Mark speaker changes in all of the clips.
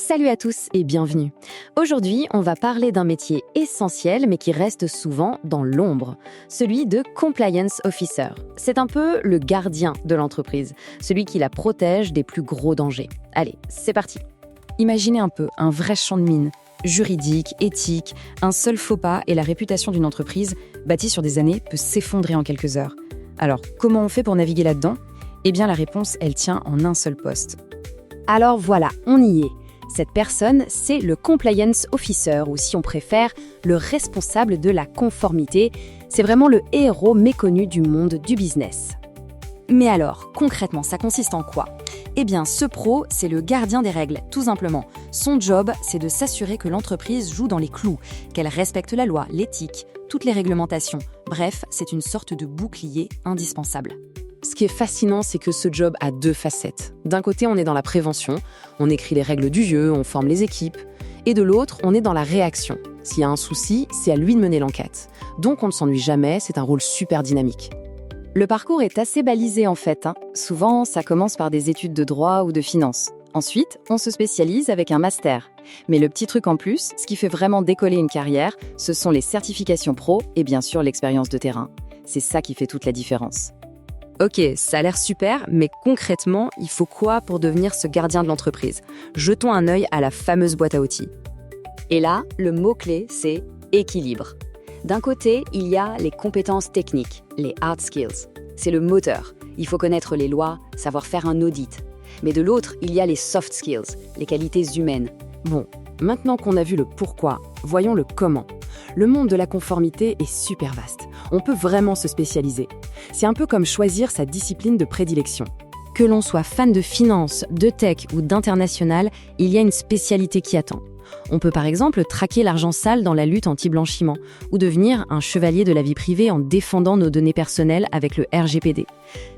Speaker 1: Salut à tous et bienvenue. Aujourd'hui, on va parler d'un métier essentiel mais qui reste souvent dans l'ombre, celui de compliance officer. C'est un peu le gardien de l'entreprise, celui qui la protège des plus gros dangers. Allez, c'est parti. Imaginez un peu un vrai champ de mine, juridique, éthique, un seul faux pas et la réputation d'une entreprise bâtie sur des années peut s'effondrer en quelques heures. Alors, comment on fait pour naviguer là-dedans ? Eh bien, la réponse, elle tient en un seul poste. Alors voilà, on y est. Cette personne, c'est le compliance officer, ou si on préfère, le responsable de la conformité. C'est vraiment le héros méconnu du monde du business. Mais alors, concrètement, ça consiste en quoi ? Eh bien, ce pro, c'est le gardien des règles, tout simplement. Son job, c'est de s'assurer que l'entreprise joue dans les clous, qu'elle respecte la loi, l'éthique, toutes les réglementations. Bref, c'est une sorte de bouclier indispensable. Ce qui est fascinant, c'est que ce job a deux facettes. D'un côté, on est dans la prévention, on écrit les règles du jeu, on forme les équipes. Et de l'autre, on est dans la réaction. S'il y a un souci, c'est à lui de mener l'enquête. Donc on ne s'ennuie jamais, c'est un rôle super dynamique. Le parcours est assez balisé en fait. Souvent, ça commence par des études de droit ou de finance. Ensuite, on se spécialise avec un master. Mais le petit truc en plus, ce qui fait vraiment décoller une carrière, ce sont les certifications pro et bien sûr l'expérience de terrain. C'est ça qui fait toute la différence. Ok, ça a l'air super, mais concrètement, il faut quoi pour devenir ce gardien de l'entreprise ? Jetons un œil à la fameuse boîte à outils. Et là, le mot-clé, c'est équilibre. D'un côté, il y a les compétences techniques, les hard skills. C'est le moteur. Il faut connaître les lois, savoir faire un audit. Mais de l'autre, il y a les soft skills, les qualités humaines. Bon, maintenant qu'on a vu le pourquoi, voyons le comment. Le monde de la conformité est super vaste. On peut vraiment se spécialiser. C'est un peu comme choisir sa discipline de prédilection. Que l'on soit fan de finance, de tech ou d'international, il y a une spécialité qui attend. On peut par exemple traquer l'argent sale dans la lutte anti-blanchiment ou devenir un chevalier de la vie privée en défendant nos données personnelles avec le RGPD.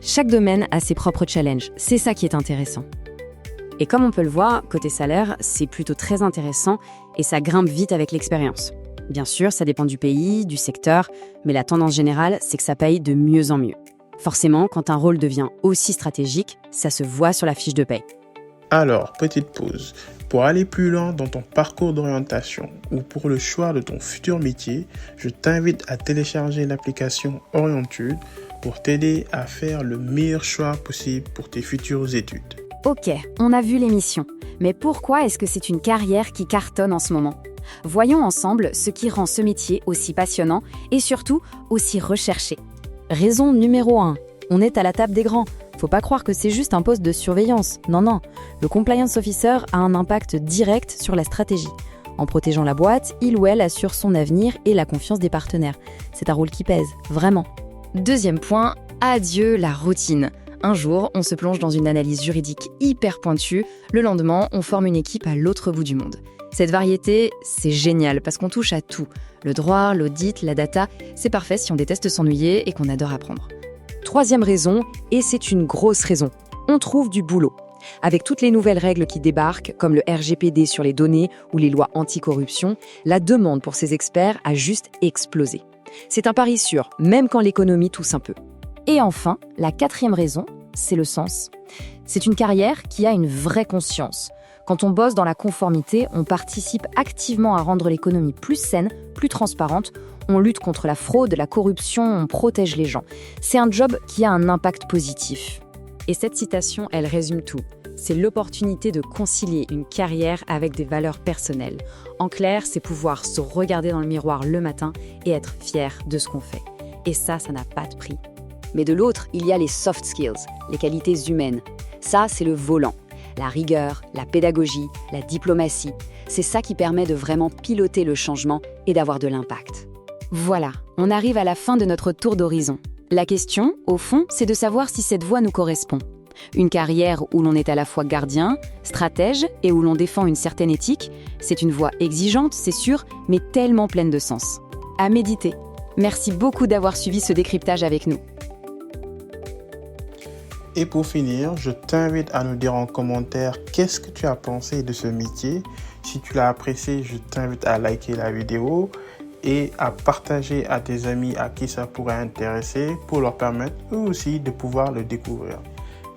Speaker 1: Chaque domaine a ses propres challenges, c'est ça qui est intéressant. Et comme on peut le voir, côté salaire, c'est plutôt très intéressant et ça grimpe vite avec l'expérience. Bien sûr, ça dépend du pays, du secteur, mais la tendance générale, c'est que ça paye de mieux en mieux. Forcément, quand un rôle devient aussi stratégique, ça se voit sur la fiche de paye.
Speaker 2: Alors, petite pause. Pour aller plus loin dans ton parcours d'orientation ou pour le choix de ton futur métier, je t'invite à télécharger l'application Orientude pour t'aider à faire le meilleur choix possible pour tes futures études.
Speaker 1: Ok, on a vu l'émission. Mais pourquoi est-ce que c'est une carrière qui cartonne en ce moment ? Voyons ensemble ce qui rend ce métier aussi passionnant et surtout aussi recherché. Raison numéro 1, on est à la table des grands. Faut pas croire que c'est juste un poste de surveillance. Non. Le compliance officer a un impact direct sur la stratégie. En protégeant la boîte, il ou elle assure son avenir et la confiance des partenaires. C'est un rôle qui pèse, vraiment. Deuxième point, adieu la routine. Un jour, on se plonge dans une analyse juridique hyper pointue. Le lendemain, on forme une équipe à l'autre bout du monde. Cette variété, c'est génial parce qu'on touche à tout. Le droit, l'audit, la data, c'est parfait si on déteste s'ennuyer et qu'on adore apprendre. Troisième raison, et c'est une grosse raison, on trouve du boulot. Avec toutes les nouvelles règles qui débarquent, comme le RGPD sur les données ou les lois anticorruption, la demande pour ces experts a juste explosé. C'est un pari sûr, même quand l'économie tousse un peu. Et enfin, la quatrième raison, c'est le sens. C'est une carrière qui a une vraie conscience. Quand on bosse dans la conformité, on participe activement à rendre l'économie plus saine, plus transparente. On lutte contre la fraude, la corruption, on protège les gens. C'est un job qui a un impact positif. Et cette citation, elle résume tout. C'est l'opportunité de concilier une carrière avec des valeurs personnelles. En clair, c'est pouvoir se regarder dans le miroir le matin et être fier de ce qu'on fait. Et ça n'a pas de prix. Mais de l'autre, il y a les soft skills, les qualités humaines. Ça, c'est le volant. La rigueur, la pédagogie, la diplomatie, c'est ça qui permet de vraiment piloter le changement et d'avoir de l'impact. Voilà, on arrive à la fin de notre tour d'horizon. La question, au fond, c'est de savoir si cette voie nous correspond. Une carrière où l'on est à la fois gardien, stratège et où l'on défend une certaine éthique, c'est une voie exigeante, c'est sûr, mais tellement pleine de sens. À méditer. Merci beaucoup d'avoir suivi ce décryptage avec nous.
Speaker 2: Et pour finir, je t'invite à nous dire en commentaire qu'est-ce que tu as pensé de ce métier. Si tu l'as apprécié, je t'invite à liker la vidéo et à partager à tes amis à qui ça pourrait intéresser pour leur permettre eux aussi de pouvoir le découvrir.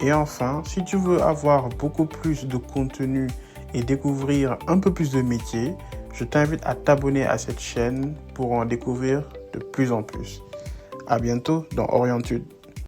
Speaker 2: Et enfin, si tu veux avoir beaucoup plus de contenu et découvrir un peu plus de métiers, je t'invite à t'abonner à cette chaîne pour en découvrir de plus en plus. À bientôt dans Orientude.